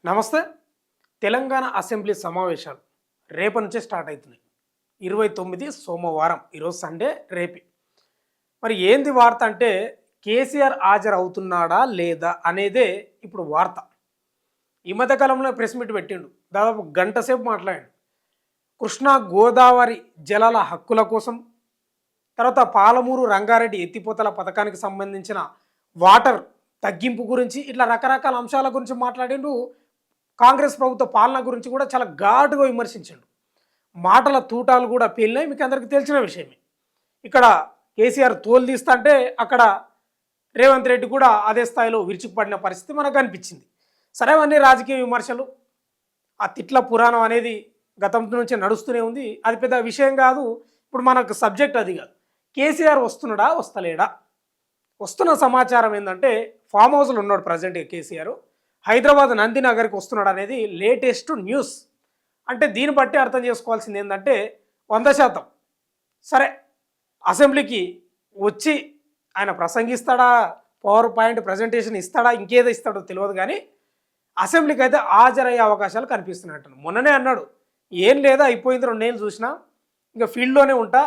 నమస్తే. తెలంగాణ అసెంబ్లీ సమావేశాలు రేపటి నుంచే స్టార్ట్ అవుతున్నాయి. 29 సోమవారం, ఈరోజు సండే, రేపే. మరి ఏంది వార్త అంటే కేసీఆర్ హాజరవుతున్నాడా లేదా అనేదే ఇప్పుడు వార్త. ఈ మధ్య కాలంలో ప్రెస్ మీట్ పెట్టిండు, దాదాపు గంట సేపు మాట్లాడాడు. కృష్ణా గోదావరి జలాల హక్కుల కోసం, తర్వాత పాలమూరు రంగారెడ్డి ఎత్తిపోతల పథకానికి సంబంధించిన వాటర్ తగ్గింపు గురించి, ఇట్లా రకరకాల అంశాల గురించి మాట్లాడిండు. కాంగ్రెస్ ప్రభుత్వ పాలన గురించి కూడా చాలా ఘాటుగా విమర్శించాడు. మాటల తూటాలు కూడా పేలినాయి, మీకు అందరికీ తెలిసిన విషయమే. ఇక్కడ కేసీఆర్ తోలు తీస్తా అంటే అక్కడ రేవంత్ రెడ్డి కూడా అదే స్థాయిలో విరుచుకుపడిన పరిస్థితి మనకు కనిపించింది. సరే, అవన్నీ రాజకీయ విమర్శలు. ఆ తిట్ల పురాణం అనేది గతం నుంచి నడుస్తూనే ఉంది, అది పెద్ద విషయం కాదు. ఇప్పుడు మనకు సబ్జెక్ట్ అది కాదు. కేసీఆర్ వస్తున్నాడా వస్తలేడా? వస్తున్న సమాచారం ఏంటంటే ఫామ్ హౌస్లో ఉన్నాడు ప్రజెంట్గా కేసీఆర్. హైదరాబాద్ నందినగర్కి వస్తున్నాడు అనేది లేటెస్ట్ న్యూస్. అంటే దీన్ని బట్టి అర్థం చేసుకోవాల్సింది ఏంటంటే 100% సరే, అసెంబ్లీకి వచ్చి ఆయన ప్రసంగిస్తాడా, పవర్ పాయింట్ ప్రజెంటేషన్ ఇస్తాడా, ఇంకేదో ఇస్తాడో తెలియదు, కానీ అసెంబ్లీకి అయితే హాజరయ్యే అవకాశాలు కనిపిస్తున్నట్టు. మొన్ననే అన్నాడు, ఏం లేదా, అయిపోయింది, 2 నెలలు చూసినా, ఇంకా ఫీల్డ్లోనే ఉంటా,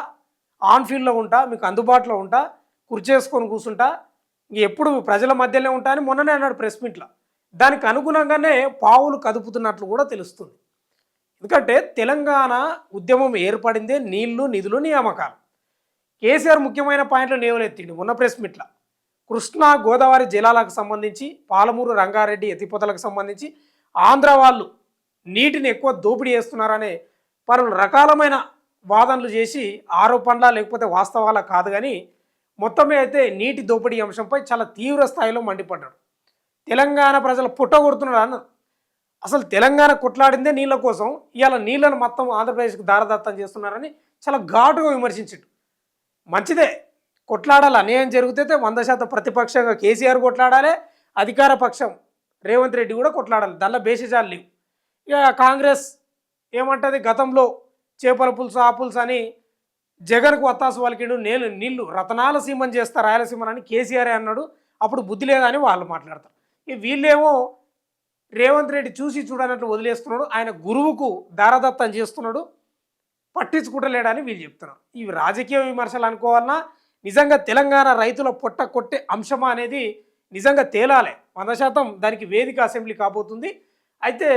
ఆన్ ఫీల్డ్లో ఉంటా, మీకు అందుబాటులో ఉంటా, కుర్చేసుకొని కూర్చుంటా, ఇంక ఎప్పుడు ప్రజల మధ్యలోనే ఉంటా అని మొన్ననే అన్నాడు ప్రెస్ మీట్లో. దానికి అనుగుణంగానే పావులు కదుపుతున్నట్లు కూడా తెలుస్తుంది. ఎందుకంటే తెలంగాణ ఉద్యమం ఏర్పడిందే నీళ్లు, నిధులు, నియామకాలు. కేసీఆర్ ముఖ్యమైన పాయింట్లు లేవనెత్తిండు మొన్న ప్రెస్ మీట్లో. కృష్ణా గోదావరి జలాలకు సంబంధించి, పాలమూరు రంగారెడ్డి ఎత్తిపోతలకు సంబంధించి ఆంధ్ర వాళ్ళు నీటిని ఎక్కువ దోపిడీ చేస్తున్నారనే పలు రకాలమైన వాదనలు చేసి, ఆరోపణల లేకపోతే వాస్తవాల కాదు కానీ మొత్తమే అయితే నీటి దోపిడీ అంశంపై చాలా తీవ్ర స్థాయిలో మండిపడ్డాడు. తెలంగాణ ప్రజలు పుట్టగొడుతున్నాడు అన్నారు. అసలు తెలంగాణ కొట్లాడిందే నీళ్ళ కోసం, ఇవాళ నీళ్లను మొత్తం ఆంధ్రప్రదేశ్కి దారదత్తం చేస్తున్నారని చాలా ఘాటుగా విమర్శించాడు. మంచిదే, కొట్లాడాలి. అన్యాయం జరిగితే 100% ప్రతిపక్షంగా కేసీఆర్ కొట్లాడాలి, అధికార పక్షం రేవంత్ రెడ్డి కూడా కొట్లాడాలి, దానిలో బేసిజాలు లేవు. ఇక కాంగ్రెస్ ఏమంటుంది, గతంలో చేపల పులుసు ఆ పులుసు అని జగన్కు వత్తాసు వాళ్ళకిడు, నేను నీళ్లు రతనాల సీమని చేస్తా రాయలసీమని కేసీఆరే అన్నాడు, అప్పుడు బుద్ధి లేదని వాళ్ళు మాట్లాడతారు. వీళ్ళేమో రేవంత్ రెడ్డి చూసి చూడనట్లు వదిలేస్తున్నాడు, ఆయన గురువుకు దారదత్తం చేస్తున్నాడు, పట్టించుకుంటలేడని వీళ్ళు చెప్తున్నారు. ఇవి రాజకీయ విమర్శలు అనుకోవాలన్నా నిజంగా తెలంగాణ రైతుల పొట్ట కొట్టే అంశమా అనేది నిజంగా తేలాలి. 100% దానికి వేదిక అసెంబ్లీ కాబోతుంది. అయితే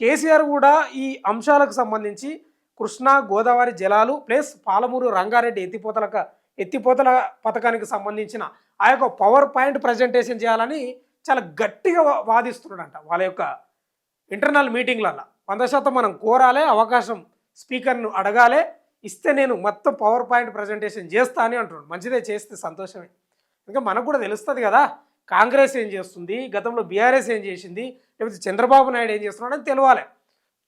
కేసీఆర్ కూడా ఈ అంశాలకు సంబంధించి కృష్ణా గోదావరి జలాలు ప్లస్ పాలమూరు రంగారెడ్డి ఎత్తిపోతల పథకానికి సంబంధించిన ఆ యొక్క పవర్ పాయింట్ ప్రజెంటేషన్ చేయాలని చాలా గట్టిగా వాదిస్తున్నాడంట వాళ్ళ యొక్క ఇంటర్నల్ మీటింగ్లలో. 100% మనం కోరాలే, అవకాశం స్పీకర్ను అడగాలే, ఇస్తే నేను మొత్తం పవర్ పాయింట్ ప్రజెంటేషన్ చేస్తా అని అంటున్నాడు. మంచిదే, చేస్తే సంతోషమే. ఇంకా మనకు కూడా తెలుస్తుంది కదా కాంగ్రెస్ ఏం చేస్తుంది, గతంలో బీఆర్ఎస్ ఏం చేసింది, లేకపోతే చంద్రబాబు నాయుడు ఏం చేస్తున్నాడు అని తెలియాలి.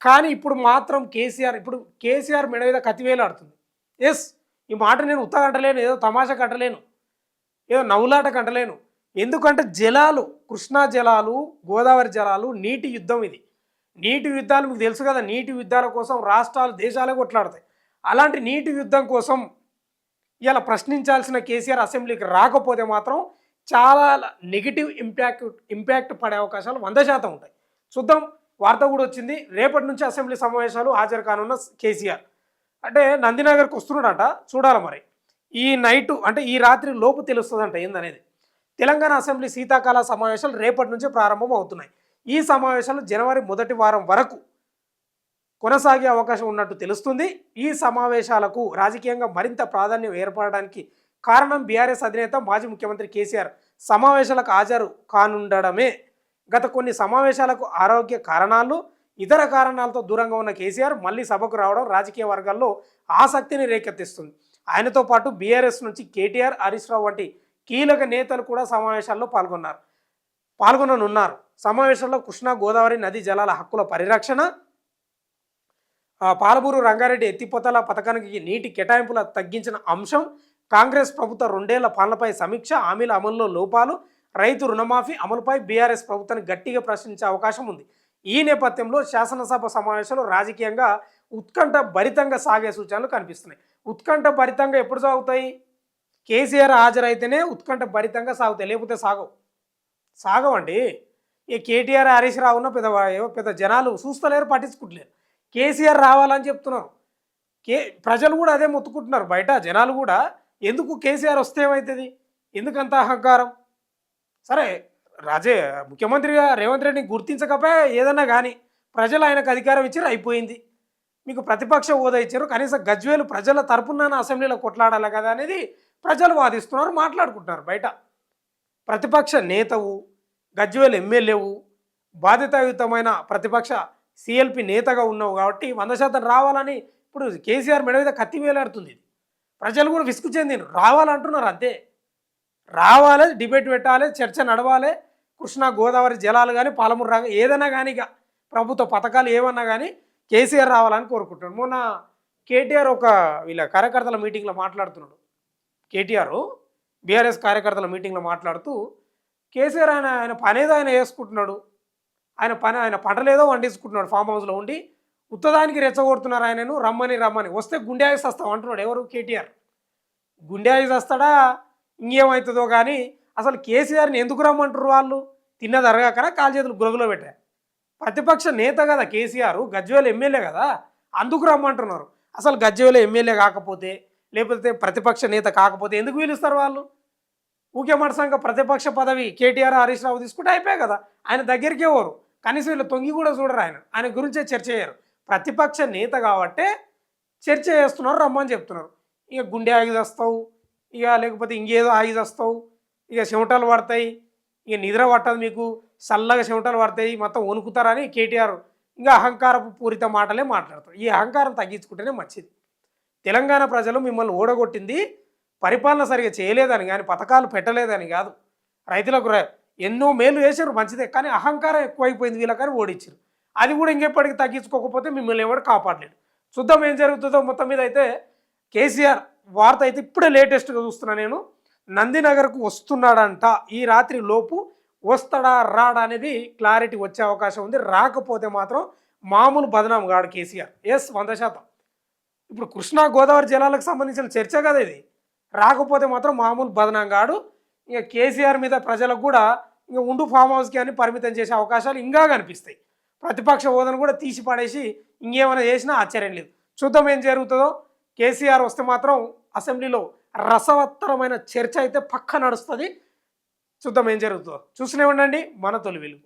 కానీ ఇప్పుడు మాత్రం కేసీఆర్ మెడ మీద కత్తివేలు ఆడుతుంది. ఎస్, ఈ మాట నేను ఉత్తగా అంటలేను, ఏదో తమాషా కట్టలేను, ఏదో నవ్వులాట కంటలేను. ఎందుకంటే జలాలు, కృష్ణా జలాలు, గోదావరి జలాలు నీటి యుద్ధం. ఇది నీటి యుద్ధాలు మీకు తెలుసు కదా, నీటి యుద్ధాల కోసం రాష్ట్రాలు, దేశాలే కొట్లాడతాయి. అలాంటి నీటి యుద్ధం కోసం ఇలా ప్రశ్నించాల్సిన కేసీఆర్ అసెంబ్లీకి రాకపోతే మాత్రం చాలా నెగిటివ్ ఇంపాక్ట్ పడే అవకాశాలు 100% ఉంటాయి. చూద్దాం. వార్త కూడా వచ్చింది, రేపటి నుంచి అసెంబ్లీ సమావేశాలు హాజరు కానున్న కేసీఆర్. అంటే నందినగర్కి వస్తున్నాడట, చూడాలి మరి. ఈ నైటు అంటే ఈ రాత్రి లోపు తెలుస్తుందంట ఏందనేది. తెలంగాణ అసెంబ్లీ శీతాకాల సమావేశాలు రేపటి నుంచి ప్రారంభం అవుతున్నాయి. ఈ సమావేశాలు జనవరి 1వ వారం వరకు కొనసాగే అవకాశం ఉన్నట్టు తెలుస్తుంది. ఈ సమావేశాలకు రాజకీయంగా మరింత ప్రాధాన్యం ఏర్పడడానికి కారణం బీఆర్ఎస్ అధినేత మాజీ ముఖ్యమంత్రి కేసీఆర్ సమావేశాలకు హాజరు కానుండడమే. గత కొన్ని సమావేశాలకు ఆరోగ్య కారణాలు, ఇతర కారణాలతో దూరంగా ఉన్న కేసీఆర్ మళ్ళీ సభకు రావడం రాజకీయ వర్గాల్లో ఆసక్తిని రేకెత్తిస్తుంది. ఆయనతో పాటు బీఆర్ఎస్ నుంచి కేటీఆర్, హరీష్ రావు వంటి కీలక నేతలు కూడా సమావేశాల్లో పాల్గొననున్నారు. సమావేశంలో కృష్ణా గోదావరి నదీ జలాల హక్కుల పరిరక్షణ, పాలమూరు రంగారెడ్డి ఎత్తిపోతల పథకానికి నీటి కేటాయింపుల తగ్గించిన అంశం, కాంగ్రెస్ ప్రభుత్వ 2 ఏళ్ల పాలనపై సమీక్ష, హామీల అమలులో లోపాలు, రైతు రుణమాఫీ అమలుపై బీఆర్ఎస్ ప్రభుత్వాన్ని గట్టిగా ప్రశ్నించే అవకాశం ఉంది. ఈ నేపథ్యంలో శాసనసభ సమావేశాలు రాజకీయంగా ఉత్కంఠ భరితంగా సాగే సూచనలు కనిపిస్తున్నాయి. ఉత్కంఠ భరితంగా ఎప్పుడు సాగుతాయి? కేసీఆర్ హాజరైతేనే ఉత్కంఠ భరితంగా సాగుతాయి, లేకపోతే సాగవండి. ఈ కేటీఆర్ హరీష్ రావున్న పెద్ద ఏవో పెద్ద జనాలు చూస్తలేరు పట్టించుకుంటలేరు. కేసీఆర్ రావాలని చెప్తున్నారు. ప్రజలు కూడా అదే మొత్తుకుంటున్నారు. బయట జనాలు కూడా ఎందుకు కేసీఆర్ వస్తే ఏమవుతుంది, ఎందుకంత అహంకారం. సరే ముఖ్యమంత్రిగా రేవంత్ రెడ్డిని గుర్తించకపోయా ఏదన్నా కానీ ప్రజలు ఆయనకు అధికారం ఇచ్చారు, అయిపోయింది. మీకు ప్రతిపక్ష హోదా ఇచ్చారు, కనీసం గజ్వేలు ప్రజల తరపున అసెంబ్లీలో కొట్లాడాలి కదా అనేది ప్రజలు వాదిస్తున్నారు, మాట్లాడుకుంటున్నారు. బయట ప్రతిపక్ష నేతవు, గజ్వేల్ ఎమ్మెల్యేవు, బాధ్యతాయుతమైన ప్రతిపక్ష సిఎల్పి నేతగా ఉన్నావు కాబట్టి 100% రావాలని ఇప్పుడు కేసీఆర్ మెడ మీద కత్తి వేలాడుతుంది. ప్రజలు కూడా విసుగు చెందిన రావాలంటున్నారు. అంతే, రావాలి, డిబేట్ పెట్టాలి, చర్చ నడవాలి. కృష్ణా గోదావరి జలాలు కానీ పాలమూరు రంగం ఏదైనా కానీ ఇక ప్రభుత్వ పథకాలు ఏమన్నా కానీ కేసీఆర్ రావాలని కోరుకుంటున్నాడు. మొన్న కేటీఆర్ వీళ్ళ కార్యకర్తల మీటింగ్లో మాట్లాడుతున్నాడు. కేటీఆర్ బీఆర్ఎస్ కార్యకర్తల మీటింగ్లో మాట్లాడుతూ కేసీఆర్ ఆయన పనేదో ఆయన వేసుకుంటున్నాడు, ఆయన పంటలేదో వండించుకుంటున్నాడు, ఫామ్ హౌస్లో ఉండి ఉత్తదానికి రెచ్చగొడుతున్నారు ఆయనను. రమ్మని వస్తే గుండె ఆయుస్ వస్తాం అంటున్నాడు. ఎవరు? కేటీఆర్. గుండె ఆయుస్ వస్తాడా ఇంకేమవుతుందో కానీ అసలు కేసీఆర్ని ఎందుకు రమ్మంటారు వాళ్ళు? తిన్నది అరగాకనా కాలు చేతులు గురుగులో పెట్టా. ప్రతిపక్ష నేత కదా కేసీఆర్, గజ్వేల్ ఎమ్మెల్యే కదా, అందుకు రమ్మంటున్నారు. అసలు గజ్వేల్ ఎమ్మెల్యే కాకపోతే లేకపోతే ప్రతిపక్ష నేత కాకపోతే ఎందుకు పిలుస్తారు వాళ్ళు? ఊకే మడసంగా ప్రతిపక్ష పదవి కేటీఆర్ హరీష్ రావు తీసుకుంటే అయిపోయాయి కదా. ఆయన దగ్గరికి ఎవరు కనీసం వీళ్ళు తొంగి కూడా చూడరు. ఆయన గురించే చర్చ చేయరు. ప్రతిపక్ష నేత కాబట్టే చర్చ చేస్తున్నారు, రమ్మని చెప్తున్నారు. ఇక గుండె ఆగి వస్తావు, ఇక లేకపోతే ఇంకేదో ఆగి వస్తావు, ఇక చెమటలు పడతాయి, ఇక నిద్ర పట్టదు మీకు, చల్లగా చెమటలు పడతాయి, మొత్తం వణుకుతారని కేటీఆర్ ఇంకా అహంకారపు పూరిత మాటలే మాట్లాడతారు. ఈ అహంకారం తగ్గించుకుంటేనే మంచిది. తెలంగాణ ప్రజలు మిమ్మల్ని ఓడగొట్టింది పరిపాలన సరిగా చేయలేదని కానీ పథకాలు పెట్టలేదని కాదు. రైతులకు ఎన్నో మేలు చేశారు, మంచిదే, కానీ అహంకారం ఎక్కువైపోయింది వీళ్ళకని ఓడించారు. అది కూడా ఇంకెప్పటికీ తగ్గించుకోకపోతే మిమ్మల్ని ఎవరు కాపాడలేడు. చూద్దాం ఏం జరుగుతుందో. మొత్తం మీద అయితే కేసీఆర్ వార్త అయితే ఇప్పుడే లేటెస్ట్గా చూస్తున్నా నేను. నందినగర్కు వస్తున్నాడంట, ఈ రాత్రి లోపు వస్తాడా రాడా అనేది క్లారిటీ వచ్చే అవకాశం ఉంది. రాకపోతే మాత్రం మామూలు బదనాం కాడు కేసీఆర్. 100%. ఇప్పుడు కృష్ణా గోదావరి జలాలకు సంబంధించిన చర్చ కదా ఇది. రాకపోతే మాత్రం మామూలు బదనాం కాడు. ఇక కేసీఆర్ మీద ప్రజలకు కూడా ఇంకా ఉండు ఫామ్ హౌస్కి అని పరిమితం చేసే అవకాశాలు ఇంకా కనిపిస్తాయి. ప్రతిపక్ష హోదాను కూడా తీసి పడేసి ఇంకేమైనా చేసినా ఆశ్చర్యం లేదు. చూద్దాం ఏం జరుగుతుందో. కేసీఆర్ వస్తే మాత్రం అసెంబ్లీలో రసవత్తరమైన చర్చ అయితే పక్క నడుస్తుంది. చూద్దాం ఏం జరుగుతుందో. చూస్తూనే ఉండండి మన తొలి వెలుగు.